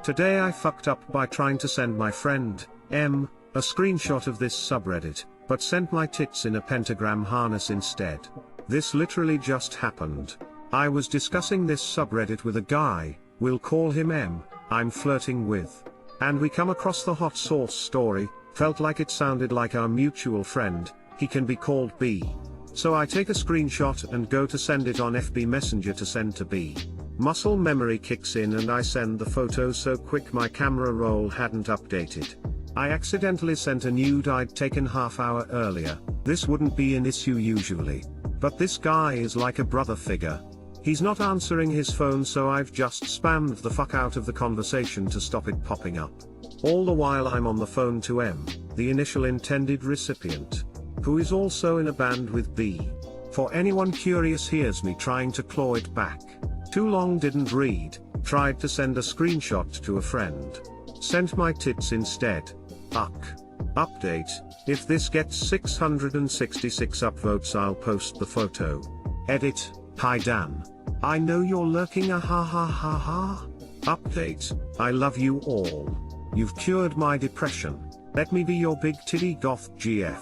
Today I fucked up by trying to send my friend, M, a screenshot of this subreddit, but sent my tits in a pentagram harness instead. This literally just happened. I was discussing this subreddit with a guy, we'll call him M, I'm flirting with. And we come across the hot sauce story, felt like it sounded like our mutual friend, he can be called B. So I take a screenshot and go to send it on FB Messenger to send to B. Muscle memory kicks in and I send the photo so quick my camera roll hadn't updated. I accidentally sent a nude I'd taken half-hour earlier. This wouldn't be an issue usually. But this guy is like a brother figure. He's not answering his phone, so I've just spammed the fuck out of the conversation to stop it popping up. All the while I'm on the phone to M, the initial intended recipient, who is also in a band with B. For anyone curious, here's me trying to claw it back. Too long didn't read, tried to send a screenshot to a friend. Sent my tits instead. Update, if this gets 666 upvotes I'll post the photo. Edit, hi Dan. I know you're lurking, ha ha ha ha. Update, I love you all. You've cured my depression. Let me be your big titty goth GF.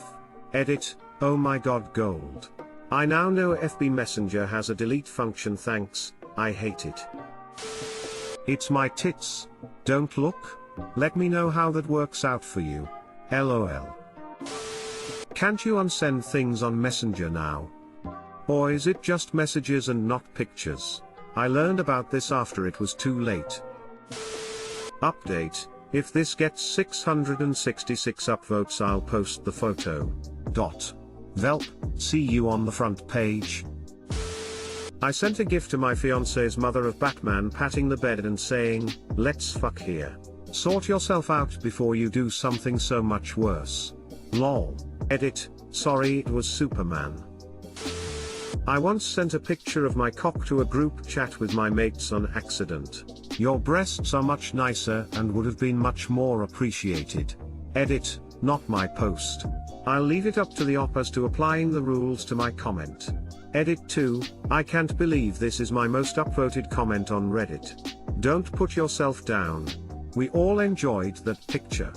Edit, oh my god gold. I now know FB Messenger has a delete function, thanks, I hate it. It's my tits. Don't look? Let me know how that works out for you. LOL. Can't you unsend things on Messenger now? Or is it just messages and not pictures? I learned about this after it was too late. Update, if this gets 666 upvotes I'll post the photo. Velp, see you on the front page. I sent a gift to my fiance's mother of Batman patting the bed and saying, let's fuck here. Sort yourself out before you do something so much worse. Lol. Edit, sorry it was Superman. I once sent a picture of my cock to a group chat with my mates on accident. Your breasts are much nicer and would have been much more appreciated. Edit, not my post. I'll leave it up to the op as to applying the rules to my comment. Edit 2, I can't believe this is my most upvoted comment on Reddit. Don't put yourself down. We all enjoyed that picture.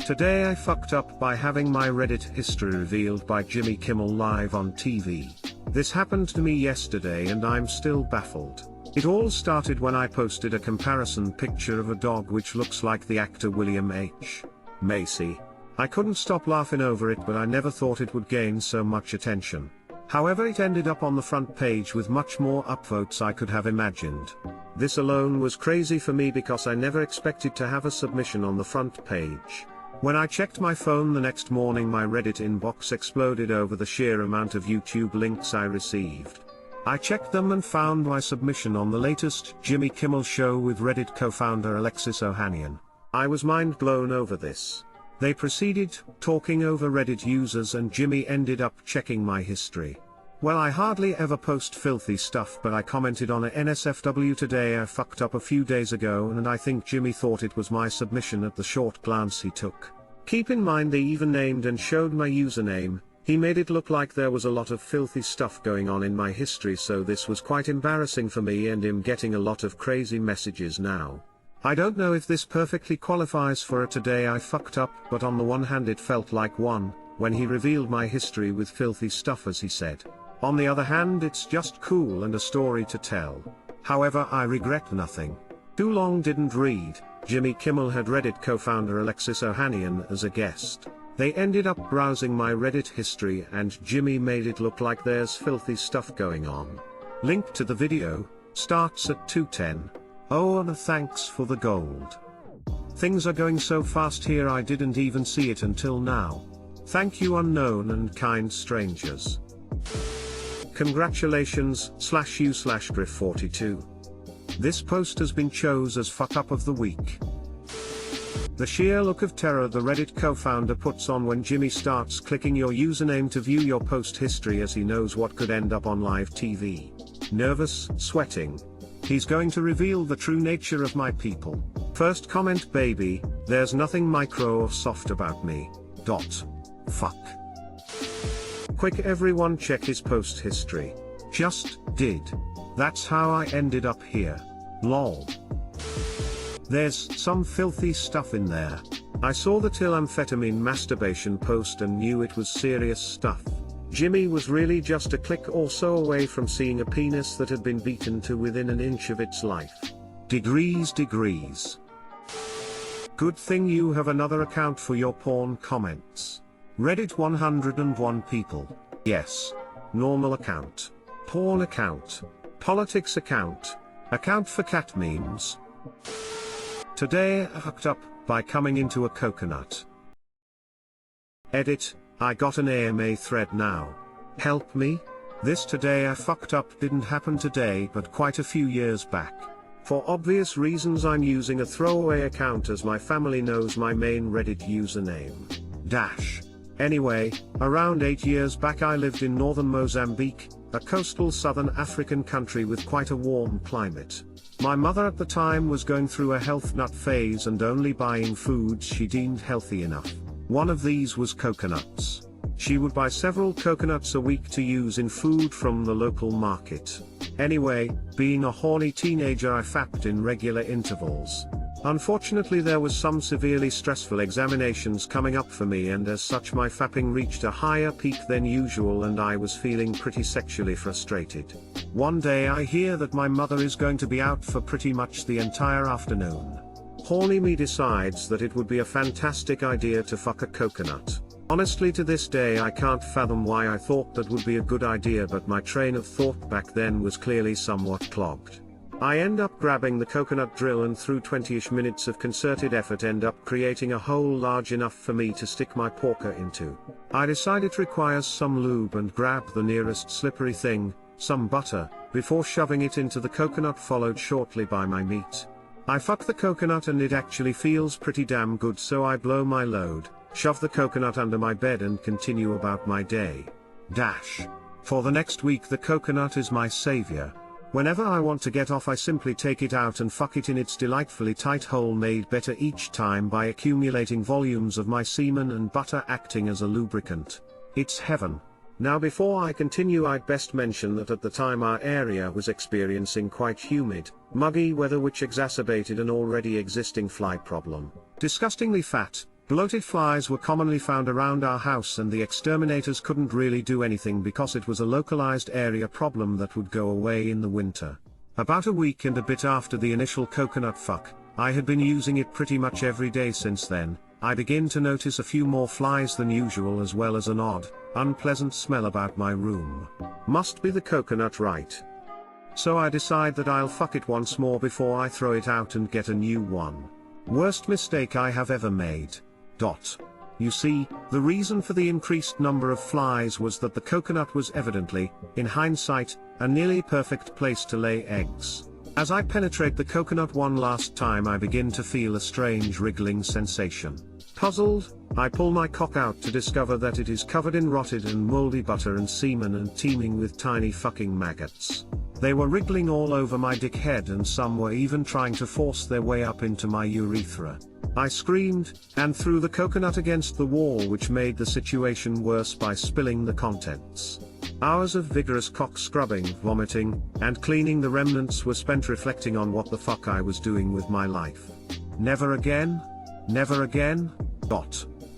Today I fucked up by having my Reddit history revealed by Jimmy Kimmel live on TV. This happened to me yesterday and I'm still baffled. It all started when I posted a comparison picture of a dog which looks like the actor William H. Macy. I couldn't stop laughing over it, but I never thought it would gain so much attention. However, it ended up on the front page with much more upvotes I could have imagined. This alone was crazy for me because I never expected to have a submission on the front page. When I checked my phone the next morning, my Reddit inbox exploded over the sheer amount of YouTube links I received. I checked them and found my submission on the latest Jimmy Kimmel show with Reddit co-founder Alexis Ohanian. I was mind blown over this. They proceeded talking over Reddit users and Jimmy ended up checking my history. Well, I hardly ever post filthy stuff, but I commented on a NSFW today I fucked up a few days ago, and I think Jimmy thought it was my submission at the short glance he took. Keep in mind they even named and showed my username. He made it look like there was a lot of filthy stuff going on in my history, so this was quite embarrassing for me and him getting a lot of crazy messages now. I don't know if this perfectly qualifies for a today I fucked up, but on the one hand it felt like one, when he revealed my history with filthy stuff as he said. On the other hand, it's just cool and a story to tell. However, I regret nothing. Too long didn't read, Jimmy Kimmel had Reddit co-founder Alexis Ohanian as a guest. They ended up browsing my Reddit history and Jimmy made it look like there's filthy stuff going on. Link to the video, starts at 2:10. Oh, and thanks for the gold. Things are going so fast here I didn't even see it until now. Thank you unknown and kind strangers. Congratulations /u/Griff42. This post has been chose as fuck up of the week. The sheer look of terror the Reddit co-founder puts on when Jimmy starts clicking your username to view your post history as he knows what could end up on live TV. Nervous, sweating. He's going to reveal the true nature of my people. First comment, baby, there's nothing micro or soft about me. Fuck. Quick everyone check his post history. Just did. That's how I ended up here. Lol. There's some filthy stuff in there. I saw the till amphetamine masturbation post and knew it was serious stuff. Jimmy was really just a click or so away from seeing a penis that had been beaten to within an inch of its life. Degrees. Good thing you have another account for your porn comments. Reddit 101 people. Yes. Normal account. Porn account. Politics account. Account for cat memes. Today I fucked up by coming into a coconut. Edit, I got an AMA thread now. Help me? This today I fucked up didn't happen today but quite a few years back. For obvious reasons I'm using a throwaway account as my family knows my main Reddit username. Anyway, around 8 years back I lived in northern Mozambique, a coastal southern African country with quite a warm climate. My mother at the time was going through a health nut phase and only buying foods she deemed healthy enough. One of these was coconuts. She would buy several coconuts a week to use in food from the local market. Anyway, being a horny teenager I fapped in regular intervals. Unfortunately there was some severely stressful examinations coming up for me and as such my fapping reached a higher peak than usual and I was feeling pretty sexually frustrated. One day I hear that my mother is going to be out for pretty much the entire afternoon. Horny me decides that it would be a fantastic idea to fuck a coconut. Honestly to this day I can't fathom why I thought that would be a good idea but my train of thought back then was clearly somewhat clogged. I end up grabbing the coconut drill and through 20ish minutes of concerted effort end up creating a hole large enough for me to stick my porker into. I decide it requires some lube and grab the nearest slippery thing, some butter, before shoving it into the coconut followed shortly by my meat. I fuck the coconut and it actually feels pretty damn good so I blow my load, shove the coconut under my bed and continue about my day. For the next week the coconut is my savior. Whenever I want to get off I simply take it out and fuck it in its delightfully tight hole made better each time by accumulating volumes of my semen and butter acting as a lubricant. It's heaven. Now before I continue I'd best mention that at the time our area was experiencing quite humid, muggy weather which exacerbated an already existing fly problem. Disgustingly fat, bloated flies were commonly found around our house and the exterminators couldn't really do anything because it was a localized area problem that would go away in the winter. About a week and a bit after the initial coconut fuck, I had been using it pretty much every day since then. I begin to notice a few more flies than usual as well as an odd, unpleasant smell about my room. Must be the coconut, right? So I decide that I'll fuck it once more before I throw it out and get a new one. Worst mistake I have ever made. You see, the reason for the increased number of flies was that the coconut was evidently, in hindsight, a nearly perfect place to lay eggs. As I penetrate the coconut one last time I begin to feel a strange wriggling sensation. Puzzled, I pull my cock out to discover that it is covered in rotted and moldy butter and semen and teeming with tiny fucking maggots. They were wriggling all over my dick head and some were even trying to force their way up into my urethra. I screamed, and threw the coconut against the wall which made the situation worse by spilling the contents. Hours of vigorous cock scrubbing, vomiting, and cleaning the remnants were spent reflecting on what the fuck I was doing with my life. Never again? Never again?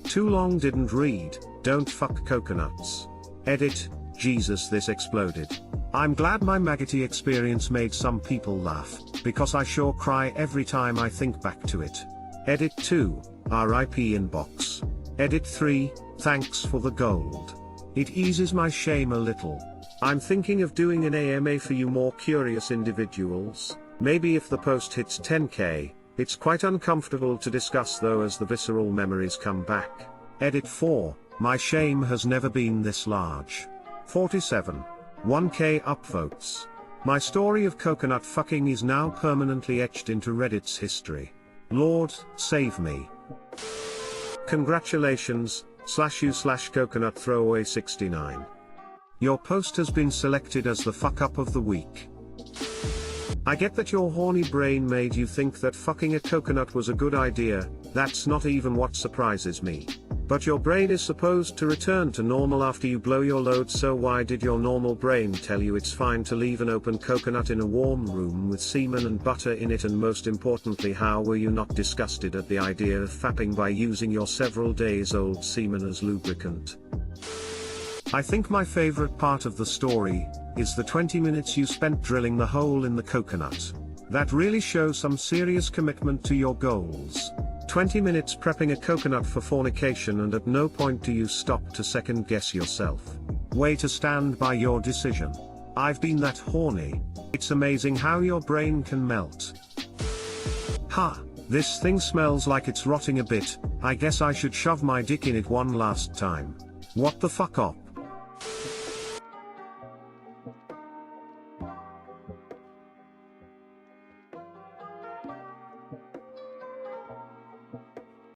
Too long didn't read, don't fuck coconuts. Edit, Jesus this exploded. I'm glad my maggoty experience made some people laugh, because I sure cry every time I think back to it. Edit 2, RIP inbox. Edit 3, thanks for the gold. It eases my shame a little. I'm thinking of doing an AMA for you more curious individuals. Maybe if the post hits 10k, it's quite uncomfortable to discuss though as the visceral memories come back. Edit 4, my shame has never been this large. 47. 1k upvotes. My story of coconut fucking is now permanently etched into Reddit's history. Lord, save me. Congratulations, /u/coconut throwaway 69. Your post has been selected as the fuck up of the week. I get that your horny brain made you think that fucking a coconut was a good idea, that's not even what surprises me. But your brain is supposed to return to normal after you blow your load, so why did your normal brain tell you it's fine to leave an open coconut in a warm room with semen and butter in it? And most importantly, how were you not disgusted at the idea of fapping by using your several days old semen as lubricant? I think my favorite part of the story is the 20 minutes you spent drilling the hole in the coconut. That really shows some serious commitment to your goals. 20 minutes prepping a coconut for fornication, and at no point do you stop to second guess yourself. Way to stand by your decision. I've been that horny. It's amazing how your brain can melt. Ha, this thing smells like it's rotting a bit. I guess I should shove my dick in it one last time. What the fuck up?